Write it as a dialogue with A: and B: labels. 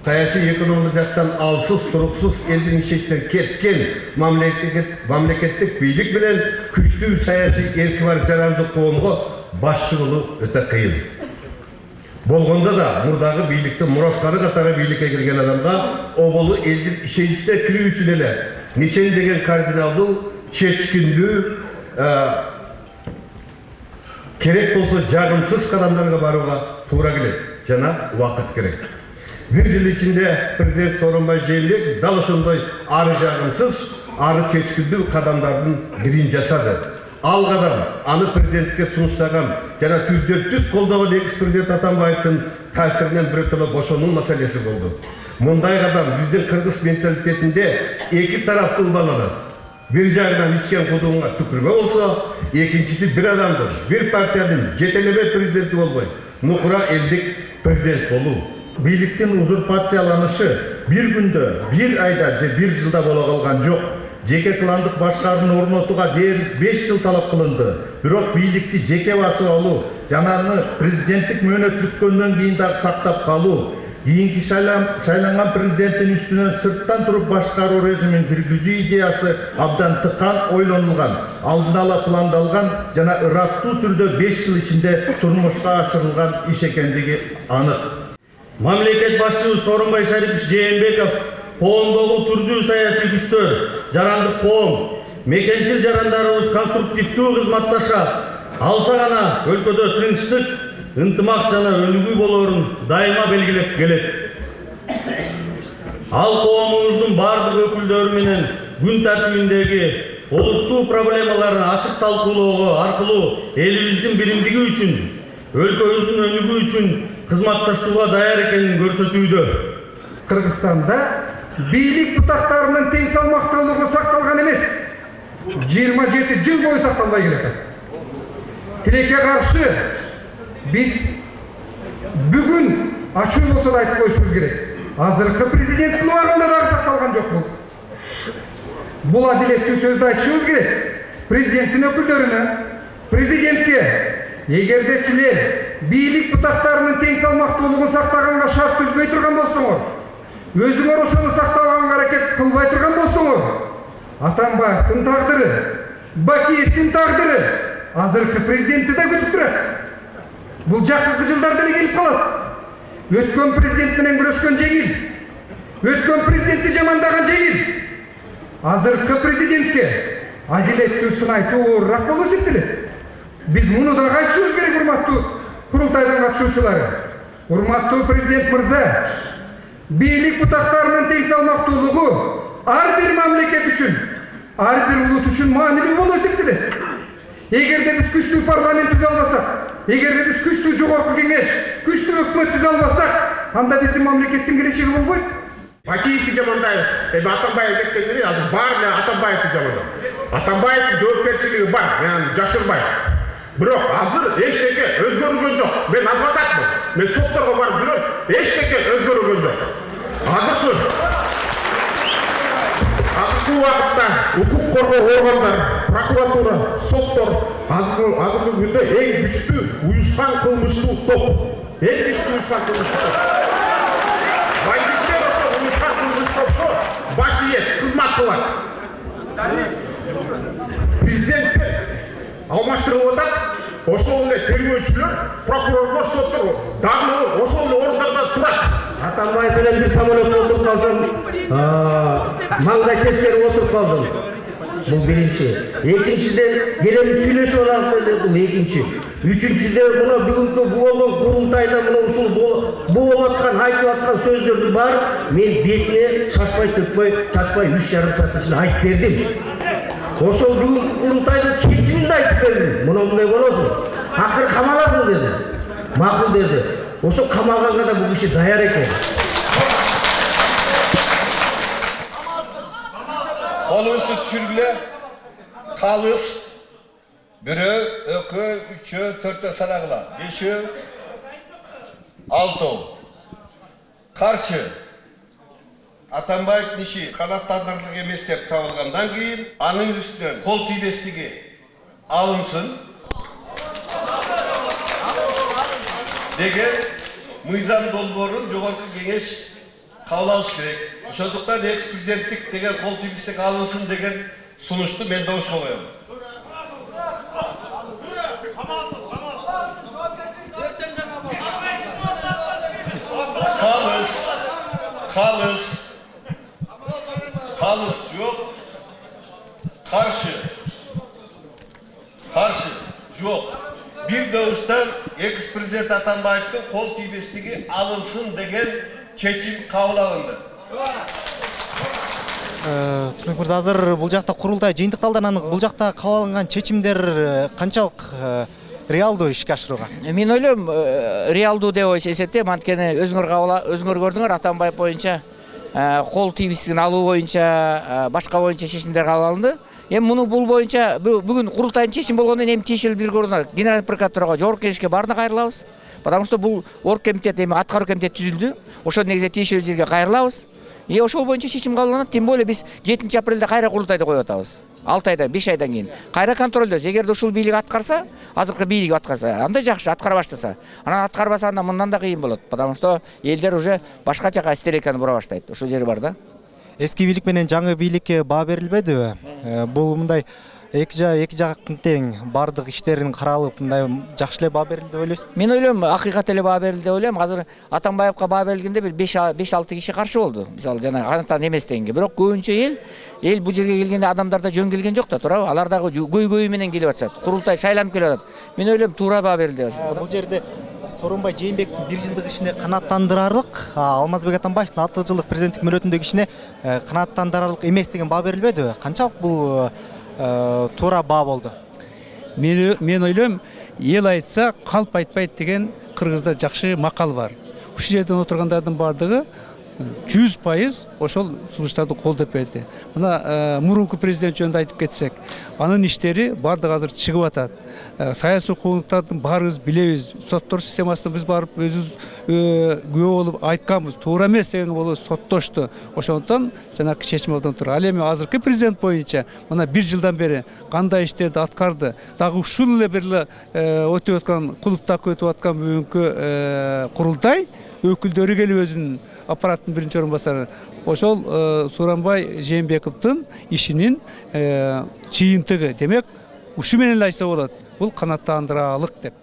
A: саяси экономик жактан алсыз, туруксуз элдин ишечтен кеткен мамлекеттик бийлик менен күчтүү саясий эрки бар жарандык коомго башчы болуу өтө кыйын. Болгондо да мурдагы бийликтин мураскары катары бийликке келген адамга оболу элдин ишеничине кирүү үчүн эле нечен деген кардиналдуу, чечкиндүү, керек болсо жагымсыз кадамдарга барууга туура келет жана убакыт керек. Bir yıl içinde Prezident Sooronbay Жээнбеков dal ошондой ары жагымсыз, ары чечкиндүү кадамдардын бирин жасады. Ал кадам аны президентке сунуштаган жана түздө-түз колдогон экс-президент Атамбаевдин таасиринен бирөтөлө бошонуу маселеси болду. Мындай кадам биздин кыргыз менталитетинде эки тараптуу ылбаланат. Bir жагынан ичкен кудуңга түкүрбө болсо, экинчиси бир адамдын, бир партиянын жетелеме президенти болбой, нукура элдик президент болуу.
B: Бийликтин узурпацияланышы bir күндө, bir айда же bir жылда боло калган жок. Жеке кландык башкаруун орнотууга дээрлик 5 жыл талап кылынды. Бирок бийликти жеке басып алуу жана аны президенттик мөөнөт бүткөндөн кийин дагы сактап калуу, кийинки шайланган президенттин үстүнөн сырттан туруп башкаруу режимин киргизүү идеясы абдан тыкан ойлонулган, алдын ала пландалган жана ыраттуу түрдө 5 жыл ичинде турмушка ашырылган иш экендиги анык.
C: Мамлекет башчысы Сооронбай Жээнбеков коомдогу түрдүү саясий күчтөр, жарандык коом, мекенчил жарандарыбыз конструктивдүү кызматташа алса гана өлкөдө тынчтык, ынтымак жана өнүгүү болоорун дайыма белгилеп келет. Ал коомубуздун бардык өкүлдөрү менен күн тартибиндеги олуттуу проблемаларын ачык талкуулоого аркылуу элибиздин биримдиги үчүн, өлкөбүздүн өнүгүү үчүн кызматташууга даяр экенин көрсөтүүдө.
D: Кыргызстанда бийлик бутактарынын тең салмактуулугу сакталган эмес. 27 жыл бою сакталбай келет. Тилекке каршы биз бүгүн ачуу болсо да айтып коюшубуз керек. Азыркы президенттин убагында дагы сакталган жок бул. Бул адилеттүү сөздү айтышыбыз керек. Президенттин өкүлдөрүнө, президентке эгерде силер бийлик бутактарынын тең салмактуулугун сактаганга шарт түзбөй турган болсоңор, өзүңөр ошону сактаганга аракет кылбай турган болсоңор, Атамбаевдин тагдыры, Бакиевдин тагдыры азыркы президентти да күтүп турат. Бул жакынкы жылдарда эле келип калат. Өткөн президент менен күрөшкөн жеңил, өткөн президентти жамандаган жеңил. Азыркы президентке адилеттүү сын айтуу оорураак болуп эсептелет. Биз муну да айтышыбыз керек, урматтуу курултайдын катышуучулары. Урматтуу президент мырза, бийлик бутактарынын тең салмактуулугу ар бир мамлекет үчүн, ар бир улут үчүн маанилүү болуп эсептелет. Эгерде биз күчтүү парламент түзө албасак, эгерде биз күчтүү жогорку кеңеш, күчтүү өкмөт түзө албасак, анда биздин мамлекеттин келечеги болбойт.
A: Бакиевди жамандайбыз. Атамбаев кеткенде азыр баары Атамбаевди жамандайбыз. Атамбаевдин жоопкерчилиги бар, мен жашырбайм. Бирок азыр эчтеке өзгөргөн жок. Мен адвокатмын. Мен сотторго барып жүрөм. Эчтеке өзгөргөн жок. Азыркы убакытта укук коргоо органдар, прокуратура, соттор азыркы күндө эң күчтүү уюшкан кылмыштуу топ. Эң күчтүү уюшкан кылмыштуу топ. Бандиттер ошо уюшкан кылмыштуу топко баш ийет, кызмат кылат. Президенттер алмаштырылып атат. Ошол эле тергөөчүлөр, прокурорлор, соттор дагы ошол эле орундарда турат.
C: Атамбаев менен бир самолетте отуруп калсам, маңдай тескери отуруп калдым. Бул биринчи. Экинчиден келип сүйлөшүп алабыз дедим, экинчи. Үчүнчүдөн мына бүгүнкү болгон курултайда мына ушул болуп аткан, айтып аткан сөздөрдү бар мен бетине чачпай төкпөй, чачпай 3,5 саат ичинде айтып бердим. Ошол бүгүнкү курултайдын чечимин да айтып бердим. Мына мындай болосуң. Акыры камаласың деди. Макул деди. Ошо камалганга да бул киши даяр экен.
A: Колубузду түшүргүлө, калыс, бирөө, экөө, үчөө, төртөө санагыла. 5, 6. Каршы. Атамбаевдин иши канаттандырылык эмес деп табылгандан кийин, анын үстүнөн кол тийбестиги алынсын деген мыйзам долбоорун жогорку кеңеш кабыл керек. Ошондуктан экс-президенттик деген кол тийгиштик алынсын деген сунушту мен добушка коем. Kalız yok. Karşı yok. Bir doğuştan ex-prezident Atambayev'in kol tiybeşligi alınsın degen çekim kabul alındı.
E: Турнук мырза, азыр бул жакта курултай жыйынтыкталды, анан бул жакта кабыл алынган чечимдер канчалык реалдуу ишке ашырууга?
F: Мен ойлойм, реалдуу деп эсептейм, анткени өзүңөр көрдүңөр, Атамбаев боюнча кол тийбестигин алуу боюнча, башка боюнча чечимдер кабыл алынды. Эми муну бул боюнча бүгүн курултайдын чечими болгондон эми тиешелүү бир орунда Генеральный прокуратурага жогорку кеңешке баарына кайрылабыз. Потому что бул орг комитет эми аткаруу комитет түзүлдү. Ошол негизде тиешелүү жерге кайрылабыз. Ошол боюнча чечим кабыл алынат. Тем более биз 7 апрелде кайра курултайды коюп атабыз. 6 айдан 5 айдан кийин кайра контролдойбуз. Эгерде ушул бийлик аткарса, азыркы бийлик аткарса, анда жакшы, аткара баштаса. Анан аткарбаса, анда мындан да кыйын болот. Потому что элдер уже башка жака стереканы бура баштайт. Ошол жери бар да.
E: Эски бийлик менен жаңы бийликке баа берилбедиби? Бул мындай эки жактын тең бардык иштерин каралып, мындай жакшы эле баа берилди деп ойлойсузбу?
F: Мен ойлойм, акыйкат эле баа берилди деп ойлойм. Азыр Атамбаевка баа берилгенде бир 5-6 киши каршы болду. Мисалы жана канаттан эмес дегенге. Бирок көбүнчө эл бул жерге келгенде адамдарда жөн келген жок да, туурабы? Алар дагы көй менен келип атышат. Курултай шайланып келип атат. Мен ойлойм, туура баа берилди деп.
E: Бул жерде Сооронбай Жээнбековдун 1 жылдык ишине канааттандырарлык, Алмазбек Атамбаевдин 6 жылдык президенттик мөрөтүндөгү ишине канааттандырарлык эмес деген баа берилбедиби? Канчалык бул туура баа болду?
G: Мен ойлойм, эл айтса калп айтпайт деген кыргызда жакшы макал бар. Ушул жерден отургандардын бардыгы 100% ошол сунуштарды колдоп берди. Мына мурунку президент жөнүндө айтып кетсек, анын иштери бардыгы азыр чыгып атат. Саясий укуктардын баарыбыз билебиз. Соттор системасында биз барып өзүбүз күбө болуп айтканбыз. Туура эмес деген болуп соттошту. Ошондон жанакы чечим абдан туура. Ал эми азыркы президент боюнча мына 1 жылдан бери кандай иштерди аткарды, дагы ушул эле бир өтүп аткан клубтак өтүп аткан бүгүнкү курултай өкүлдөрү келип өзүнүн аппараттын биринчи орун басары. Ошол Сооронбай Жээнбековдун ишинин жыйынтыгы. Демек, ушу менен эле айтса болот. Бул канааттандыралык деп.